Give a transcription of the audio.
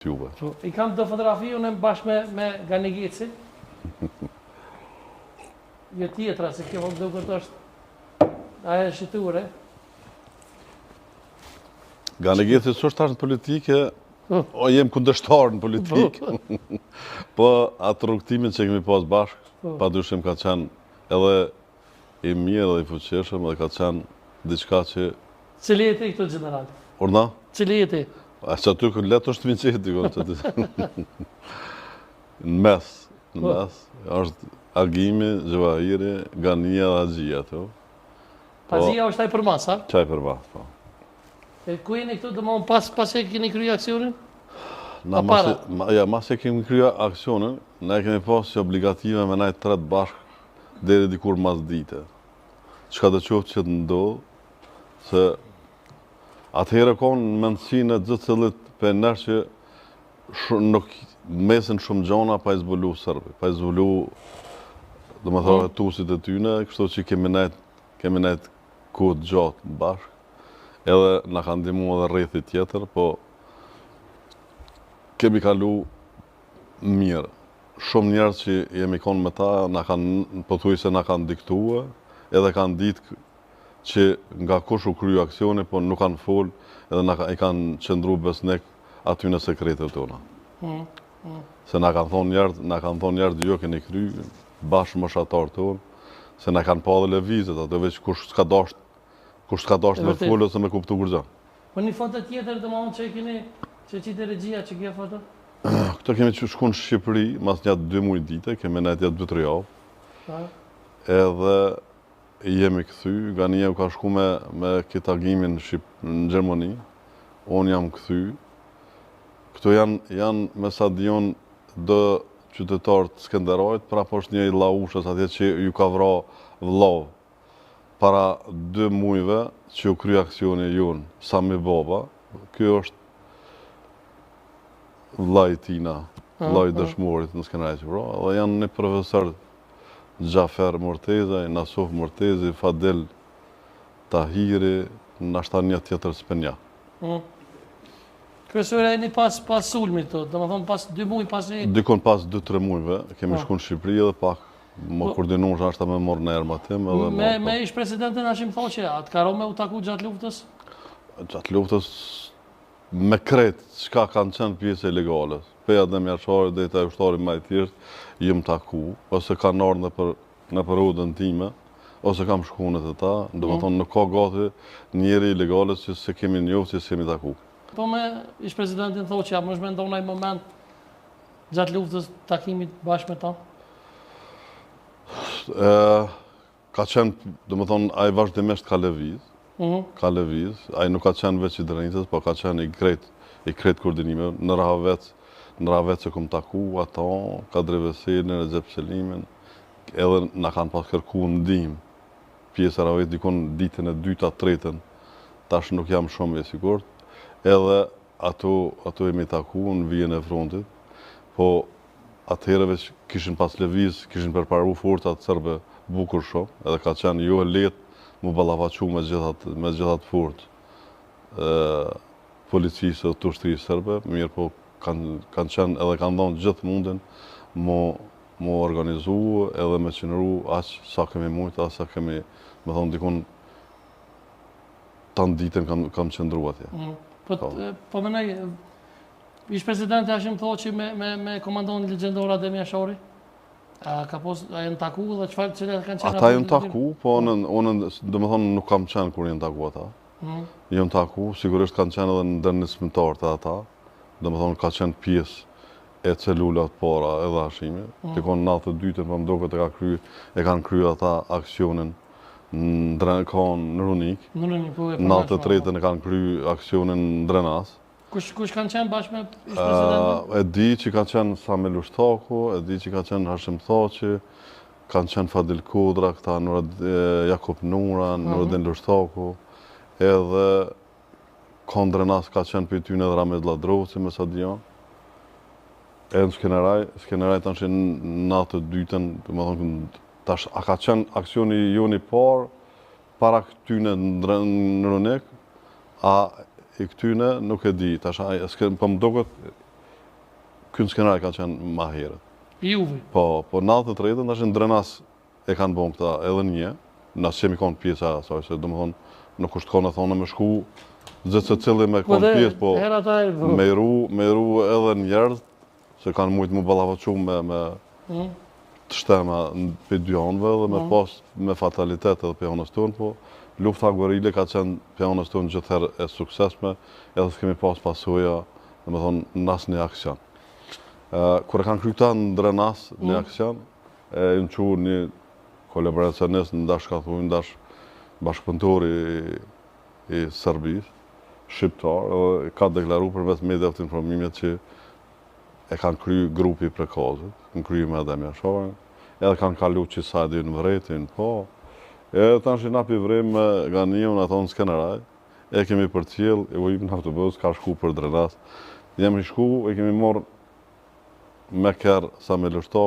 juve. I kam të fotografi unë bashkë me Ganigeci. Jo tjetra, se kjo do këtë është aja shiture. Ganigeci s'është tash në politikë, o jem kundërshtar në politikë. Po atë rrugtimin që kemi pas bashkë, pa dyshim ka qenë edhe i mirë dhe i fuqishëm, dhe ka qenë diçka që... Cili jeti këto general? Orna? Cili jeti? A që aty këtë letë është Vinqeti, në mes, është Agimi, Gjevahiri, Gania dhe Agjia, të. Agjia është taj për mas, a? Qaj për mas, po. E ku jeni këtu, dhe më pas e keni kryo aksionin? Mas e kemi kryo aksionin, ne kemi pas që obligative me najtë tret bashkë deri dikur mas dite. Qka të qoftë që të ndodhë, se atëherë konë në mendësinë e gjithë cëllit për nërë që nuk mesin shumë gjona pa i zbulu sërbi, pa i zbulu, dhe më thore, tusit e tyne, kështu që kemi nejtë kohë gjatë bashkë, edhe nga kanë ndimu edhe rrethi tjetër, po kemi kalu mirë. Shumë njerë që jemi konë me ta, pëthuj se nga kanë diktuë, edhe kanë ditë që nga kush u kryu aksioni, po nuk kanë folë edhe i kanë qëndru besnik aty në sekretet tona. Se nga kanë thonë njerë jo keni kry, bashkë më shatarë tonë, se nga kanë pa dhe levizet, ato veç kush s'ka dasht me folë ose me kuptu kërgja. Po një foto tjetër të mahon që e keni, që qitë regjia që kje foto? Këto kemi që shku në Shqipëri, mas njatë 2 muaj dite, kemi nejtë jetë 2-3 javë. Edhe jemi këthy, Gania u ka shku me këtë agimin në Gjermani, unë jam këthy. Këto janë me sa dion dë qytetarë të Skenderajt, pra po është një i laushës atje që ju ka vra vlau. Para 2 mujve që u kry aksioni jonë, Sami Baba, kjo është vlaj tina, vlaj dëshmorit në Skenderajt që vra, dhe janë një profesor Gjafer Mortezaj, Nasuf Mortezi, Fadel Tahiri, nashta një tjetër s'penja. Kryesore e një pas sulmit të, dhe më thonë pas 2 muj pas një... Dikon pas 2-3 mujve, kemi shku në Shqipëri edhe pak më koordinu që ashta me morë në erma tim. Me ish presidentin Hashim Thoqe, atë ka me u taku gjatë luftës? Gjatë luftës me kretë, qka kanë qenë pjesë ilegales. Peja dhe mjaqari dhe i ta ushtari ma i tjeshtë, jem taku, ose ka nërë në periudën time, ose kam shkunët e ta, dhe më thonë nuk ka gati njeri ilegales që se kemi njofë që se kemi taku. Po me ish presidentin Thoqe, a më është me ndonaj moment gjatë luftës takimit bashkë me ta? Ka qenë, dhe më thonë, a i vazhdimisht ka leviz, a i nuk ka qenë veç i drejnitës, po ka qenë i kret koordinime, në Rahavec që këmë taku, ata, Kadri Veselin, Recep Selimin, edhe nga kanë pas kërku ndim, pjesë Rahavec dikon ditën e 2-3, tash nuk jam shumë e sigurt, edhe ato jemi taku në vijën e frontit, po atëherëve që kishin pas leviz, kishin përparu forcat sërbe bukur shumë, edhe ka qenë jo e letë mu ballafaqu me gjithat fort policisë të ushtrisë sërbe, mirë po kanë qenë edhe kanë ndonë gjithë mundin mu organizu edhe me qënëru aqë sa kemi mujtë, aqë sa kemi, me thonë, dikun tanë ditën kam qëndru atje. Po menaj, ish presidenti Hashim Thoqi me komandon legjendor Adem Jashari? A jenë taku dhe qëfar që kanë qenë? Ata jenë taku, po unë dhe me thonë nuk kam qenë kur jenë taku ata. Jenë taku, sigurisht kanë qenë edhe në dërnismëtar të ata. Dhe më thonë ka qenë pjesë e celulat para edhe Hashimi. Të konë 92-ën, për më do këtë e kanë kryu ata aksionin në Runik. 93-ën e kanë kryu aksionin në Drenas. Kush kanë qenë bashkë me ish presidentin? E di që ka qenë Sami Lushtaku, e di që ka qenë Hashim Thoqi, kanë qenë Fadil Kodra, këta Jakub Nura, Nuradin Lushtaku, edhe Kondrenas ka qenë për tyne dhe Ramez Ladroci me sa dion. E në Skenderaj të në 92-ën, a ka qenë aksioni joni parë, para këtyne në Runik, a i këtyne nuk e di. Po më doket ky në skenari ka qenë ma herët. Juve. Po në 93-ën, tash në Drenas e kanë bon këta edhe një, nësë qemi konë pjesa e asaj, se do më thonë, nuk është konë e thonë me shku, zëtë se cili me konë pjesë, po me ru edhe njerëz, se kanë mujtë mu ballavaçu me të shtema për djonëve dhe me pas me fatalitet edhe pionës tonë, po lufta gorile ka qenë pionës tonë gjithherë e suksesme, edhe s'kemi pas pasuja, dhe me thonë, nas një aksion. Kër e kanë kryta në Drenas një aksion, e në që një kolaboracionist në dash ka thunë, dash bashkëpunëtor i Serbis, shqiptar, edhe ka deklaru përmes mediave të informimit që e kanë kry grupi Prekazit, në kryme edhe Mjashore, edhe kanë kalu që sajdi në Vretin, po. E tash i napi vrim me Ganion ato në Skeneraj, e kemi për cjell, e vojim në autobus, ka shku për Drenas. Jemi shku, e kemi morë me kërë sa me lështo,